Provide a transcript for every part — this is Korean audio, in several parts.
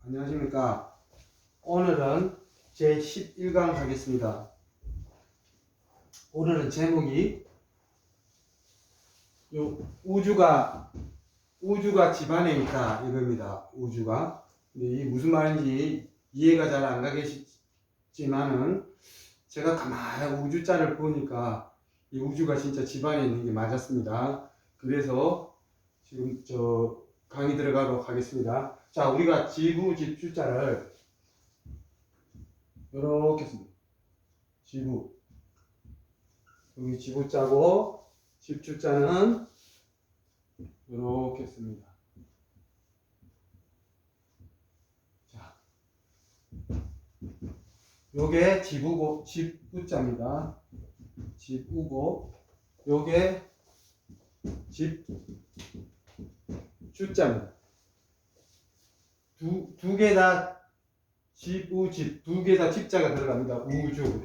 안녕하십니까. 오늘은 제11강 하겠습니다. 오늘은 제목이 우주가 집안에 있다 이겁니다. 우주가. 근데 이게 무슨 말인지 이해가 잘 안 가겠지만은 제가 가만히 우주자를 보니까 이 우주가 진짜 집안에 있는 게 맞았습니다. 그래서 지금 강의 들어가도록 하겠습니다. 자, 우리가 지구 집주자를 이렇게 씁니다. 지구. 여기 지구자고 집주자는 이렇게 씁니다. 자, 요게 집주자입니다. 지구고, 요게 집주자입니다. 두 개 다 두 개 다 집자가 들어갑니다. 우주.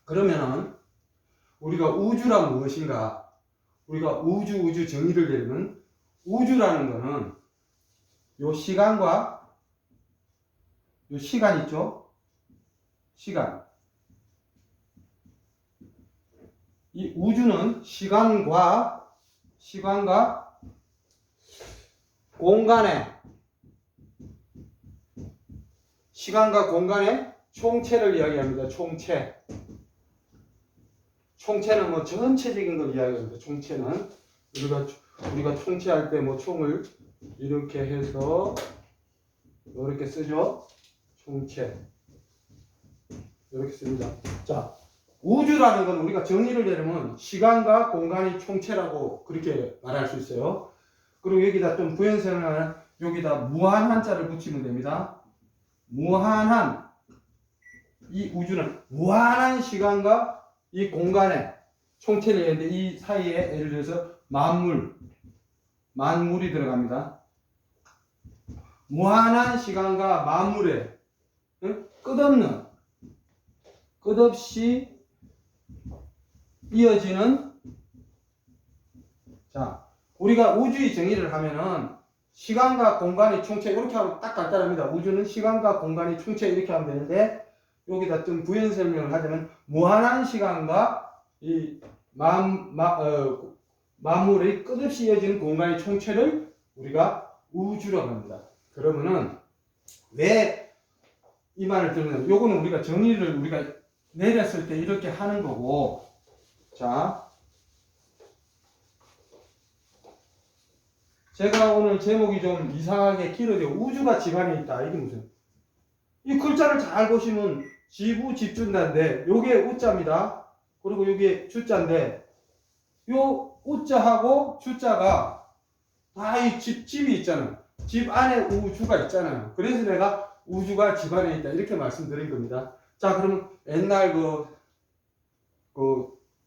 그러면은 우리가 우주란 무엇인가? 우리가 우주 정의를 내리면 우주라는 거는 요 시간과 요 시간 있죠? 시간. 이 우주는 시간과 공간의 총체를 이야기합니다. 총체는 뭐 전체적인 걸 이야기합니다. 총체는 우리가 총체할 때 뭐 총을 이렇게 해서 이렇게 쓰죠. 총체 이렇게 씁니다. 자, 우주라는 건 우리가 정의를 내리면 시간과 공간이 총체라고 그렇게 말할 수 있어요. 그리고 여기다 좀 부연설명을 여기다 무한한 자를 붙이면 됩니다. 무한한, 이 우주는 무한한 시간과 이 공간의 총체를 얘기하는데 이 사이에 예를 들어서 만물이 들어갑니다. 무한한 시간과 만물의 끝없이 이어지는, 자, 우리가 우주의 정의를 하면은 시간과 공간의 총체 이렇게 하면 딱 간단합니다. 우주는 시간과 공간의 총체 이렇게 하면 되는데 여기다 좀 부연 설명을 하자면 무한한 시간과 이 만물의 끝없이 이어지는 공간의 총체를 우리가 우주라고 합니다. 그러면은 왜 이 말을 들으면 요거는 우리가 정의를 우리가 내렸을 때 이렇게 하는 거고, 자, 제가 오늘 제목이 좀 이상하게 길어져. 우주가 집안에 있다. 이게 무슨? 이 글자를 잘 보시면 지구 집준다인데 요게 우자입니다. 그리고 요게 주자인데 요 우자하고 주자가 다 이 집이 있잖아요. 집 안에 우주가 있잖아요. 그래서 내가 우주가 집안에 있다 이렇게 말씀드린 겁니다. 자, 그러면 옛날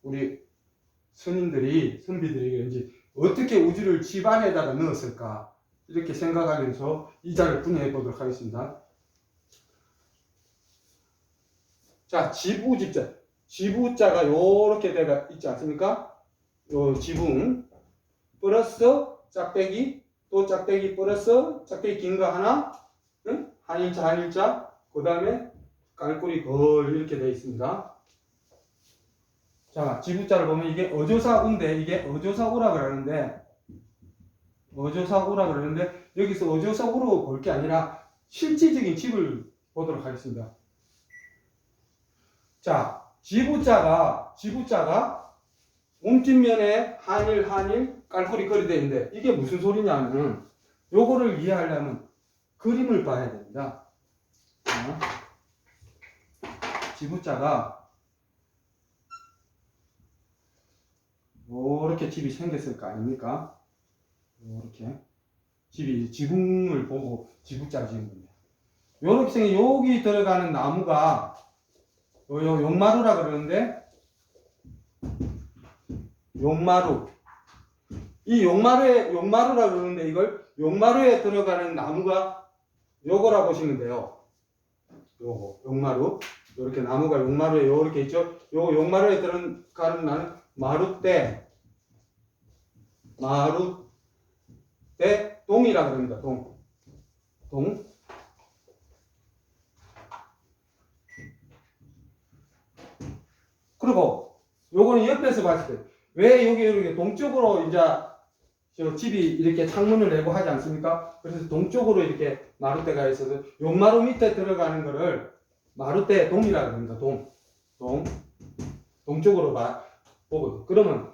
우리 선비들이 이제 어떻게 우주를 집안에다가 넣었을까 이렇게 생각하면서 이 자를 분해해 보도록 하겠습니다. 자, 지부자가 요렇게 되어 있지 않습니까? 요 지붕 플러스 짝대기 또 짝대기 플러스 짝대기 긴 거 하나, 응? 한일자 그 다음에 깔꼬리 걸 이렇게 되어 있습니다. 자, 지부자를 보면 이게 어조사우인데 이게 어조사우라 그러는데 여기서 어조사우로 볼 게 아니라 실질적인 집을 보도록 하겠습니다. 자, 지부자가 움집면에 한일 깔꼬리 걸이 되어 있는데 이게 무슨 소리냐면 요거를 이해하려면 그림을 봐야 됩니다. 지부자가 이렇게 집이 생겼을 거 아닙니까? 이렇게 지붕을 보고 지부자를 지은 겁니다. 이렇게 생긴 여기 들어가는 나무가 용마루라 그러는데 이 용마루라 그러는데 이걸 용마루에 들어가는 나무가 요거라 보시면 돼요. 요거 용마루. 이렇게 나무가 용마루에 이렇게 있죠. 요 용마루에 들어가는 나는 마루대 동이라 그럽니다. 동. 동. 그리고 요거는 옆에서 봤을 때 왜 여기 이렇게 동쪽으로 이제 저 집이 이렇게 창문을 내고 하지 않습니까? 그래서 동쪽으로 이렇게 마루대가 있어서 용마루 밑에 들어가는 거를 마루대 동이라고 합니다. 동쪽으로 보거든. 그러면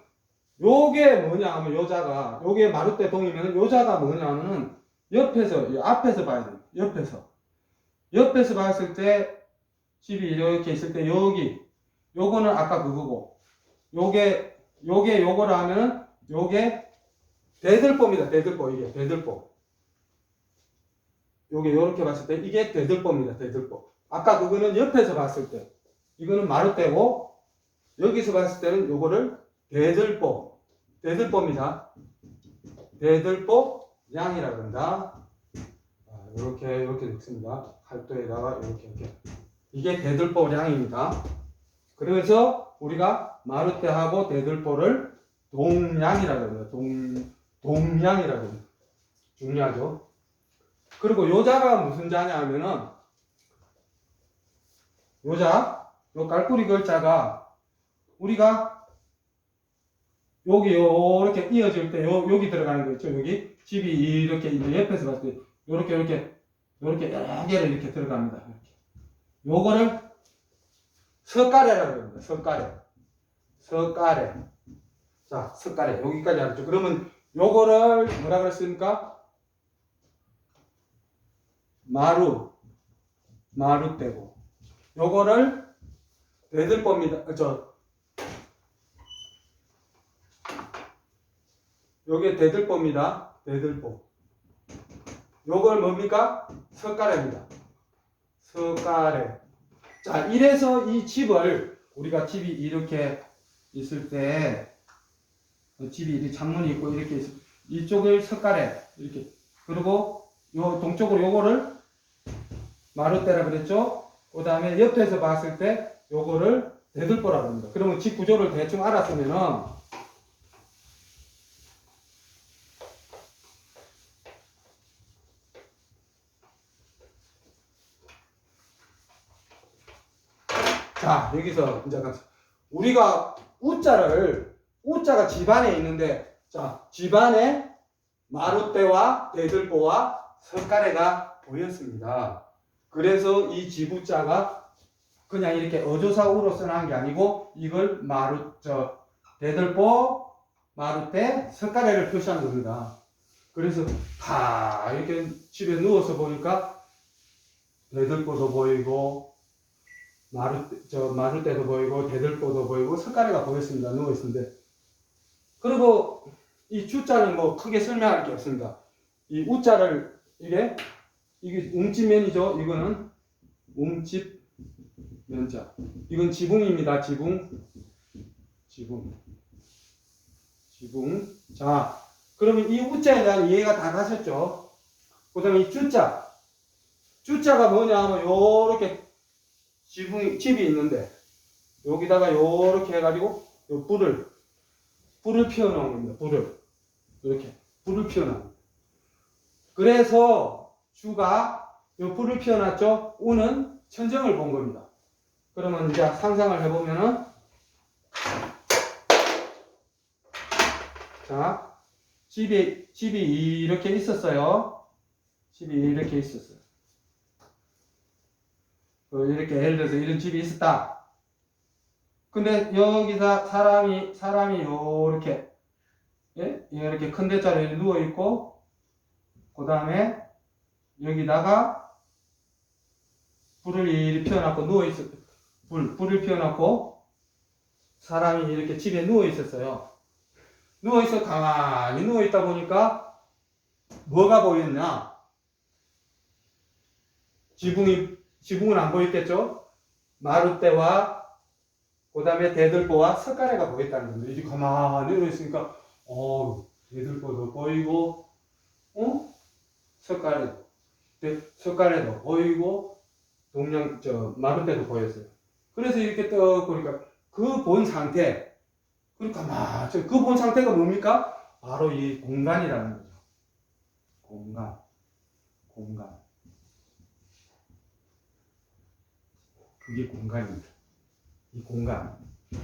요게 뭐냐 하면 요자가 요게 마루대 동이면 요자가 뭐냐 하면은 옆에서 앞에서 봐야 돼요. 옆에서 봤을 때 집이 이렇게 있을 때 여기 요거는 아까 그거고 요거라 하면은 요게 대들보입니다. 대들보. 이게 대들보. 요게 요렇게 봤을 때 이게 대들보입니다. 대들보. 아까 그거는 옆에서 봤을 때 이거는 마루대고 여기서 봤을 때는 요거를 대들보입니다. 대들보 양이라고 한다. 이렇게 넣습니다. 칼도에다가 이렇게 이게 대들보 양입니다. 그래서 우리가 마루대하고 대들보를 동양이라고 합니다. 동양이라고 합니다. 중요하죠. 그리고 요자가 무슨 자냐 하면은 요 깔꾸리 글자가 우리가 여기 요렇게 이어질 때 여기 들어가는 거 있죠. 여기 집이 이렇게 이제 옆에서 봤을 때 요렇게 여러 개를 이렇게 들어갑니다. 이렇게. 요거를 석가래라고 합니다. 석가래. 자, 석가래. 여기까지 알았죠. 그러면 요거를 뭐라 그랬습니까? 마루대고. 요거를 대들보입니다. 요게 대들보입니다. 대들보. 요걸 뭡니까? 석가래입니다. 석가래. 자, 이래서 이 집을 우리가 집이 이렇게 있을 때 집이 이렇게 창문이 있고 이렇게 이쪽을 석가래 이렇게 그리고 요 동쪽으로 요거를 마루대라 그랬죠. 그 다음에 옆에서 봤을 때 요거를 대들보라고 합니다. 그러면 집 구조를 대충 알았으면은 자, 여기서 이제 우리가 우자가 집안에 있는데, 자, 집안에 마루대와 대들보와 석가래가 보였습니다. 그래서 이 지부자가 그냥 이렇게 어조사우로 써놓은 게 아니고 이걸 대들보, 마루대, 석가래를 표시한 겁니다. 그래서 다 이렇게 집에 누워서 보니까 대들보도 보이고 마루대도 보이고 대들보도 보이고 석가래가 보였습니다. 누워있는데. 그리고 이 주자는 뭐 크게 설명할 게 없습니다. 이 우자를 이게 움집면이죠. 이거는 움집면자. 이건 지붕입니다. 지붕. 자, 그러면 이 우자에 대한 이해가 다 가셨죠? 그 다음에 이 주자가 뭐냐 하면 요렇게 집이 있는데 여기다가 요렇게 해가지고 요 불을 피워놓은 겁니다. 이렇게 불을 피워놔. 그래서 주가 요 불을 피워놨죠. 우는 천정을 본 겁니다. 그러면 이제 상상을 해보면은 자, 집이 이렇게 있었어요. 이렇게 예를 들어서 이런 집이 있었다. 근데 여기서 사람이 요렇게 이렇게 큰 대자리에 누워 있고 그 다음에 여기다가 불을 이렇게 피워놨고 불을 피워놨고 사람이 이렇게 집에 누워 있었어요. 가만히 누워 있다 보니까 뭐가 보였냐? 지붕은 안 보였겠죠? 마루대와 그 다음에 대들보와 석가래가 보였다는 겁니다. 이제 가만히 누워 있으니까 대들보도 보이고 석가래도 보이고 마루대도 보였어요. 그래서 이렇게 딱 보니까 그 본 상태 그 본 상태가 뭡니까? 바로 이 공간이라는 거죠. 공간. 그게 공간입니다. 이 공간.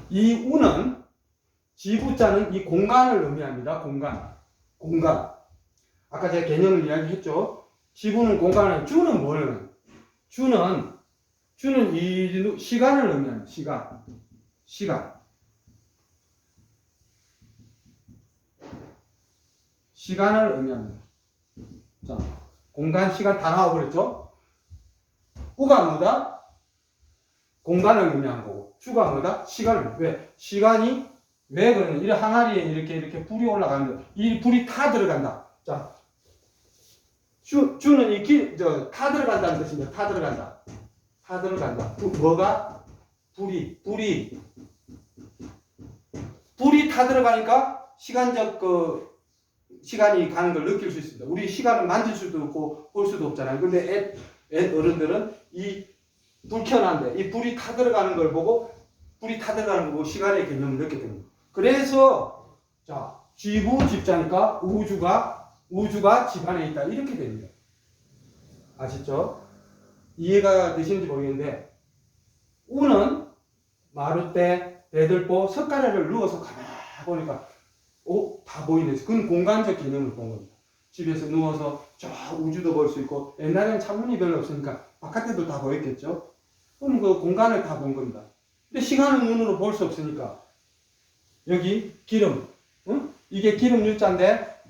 이 우는 지부자는 이 공간을 의미합니다. 공간. 아까 제가 개념을 이야기했죠. 지부는 공간을, 주는 뭐예요? 주는 이 시간을 의미합니다. 시간을 의미합니다. 자, 공간, 시간 다 나와버렸죠? 우가 뭐다? 공간을 의미하는 거고, 주가 뭐다? 시간을. 왜? 시간이 왜 그러냐? 이 항아리에 이렇게 불이 올라가는데, 이 불이 타 들어간다. 자, 주는 타 들어간다는 뜻입니다. 타 들어간다. 뭐가? 불이 타 들어가니까 시간이 가는 걸 느낄 수 있습니다. 우리 시간을 만질 수도 없고 볼 수도 없잖아요. 근데 어른들은 이 불 켜놨는데 이 불이 타 들어가는 걸 보고 시간의 개념을 느끼게 됩니다. 그래서 자, 지부 집자니까 우주가 집안에 있다 이렇게 됩니다. 아시죠? 이해가 되시는지 모르겠는데 우는 마루대, 대들보, 석가래를 누워서 가만히 보니까 다 보이네. 그건 공간적 개념을 본 겁니다. 집에서 누워서 저 우주도 볼 수 있고 옛날에는 창문이 별로 없으니까 바깥에도 다 보였겠죠. 그럼 그 공간을 다 본 겁니다. 근데 시간은 눈으로 볼 수 없으니까 여기 기름, 응? 이게 기름 U자인데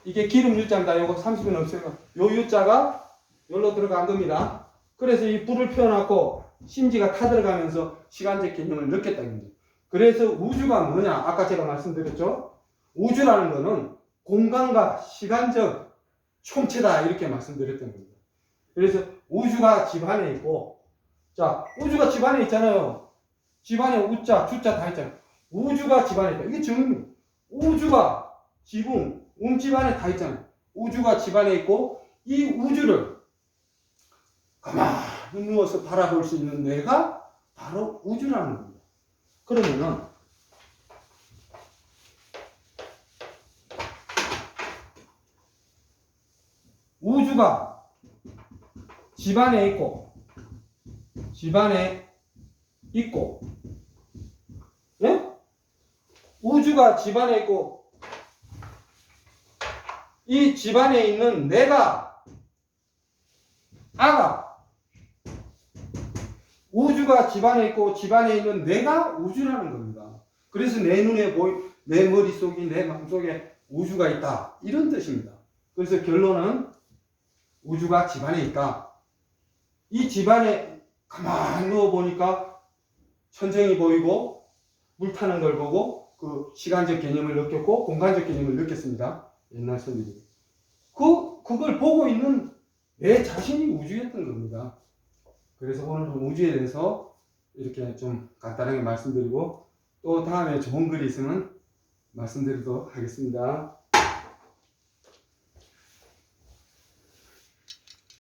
이게 기름 U자입니다. 요거 30은 없으면 요 U자가 여기로 들어간 겁니다. 그래서 이 불을 펴놨고 심지가 타들어가면서 시간적 개념을 느꼈다는 겁니다. 그래서 우주가 뭐냐? 아까 제가 말씀드렸죠? 우주라는 거는 공간과 시간적 총체다 이렇게 말씀드렸던 겁니다. 그래서 우주가 집안에 있고, 자, 우주가 집안에 있잖아요. 집안에 우자, 주자 다 있잖아요. 우주가 집안에 있다. 이게 정말 우주가 지붕, 집안에 다 있잖아요. 우주가 집안에 있고 이 우주를 가만히 누워서 바라볼 수 있는 뇌가 바로 우주라는 겁니다. 그러면은 우주가 집안에 있고, 예? 우주가 집안에 있고, 이 집안에 있는 내가, 우주가 집안에 있고, 집안에 있는 내가 우주라는 겁니다. 그래서 내 눈에 내 머릿속이, 내 마음속에 우주가 있다. 이런 뜻입니다. 그래서 결론은 우주가 집안에 있다. 이 집안에 가만히 누워보니까 천정이 보이고 물 타는 걸 보고 그 시간적 개념을 느꼈고 공간적 개념을 느꼈습니다. 옛날 선비들이. 그걸 보고 있는 내 자신이 우주였던 겁니다. 그래서 오늘은 우주에 대해서 이렇게 좀 간단하게 말씀드리고 또 다음에 좋은 글이 있으면 말씀드리도록 하겠습니다.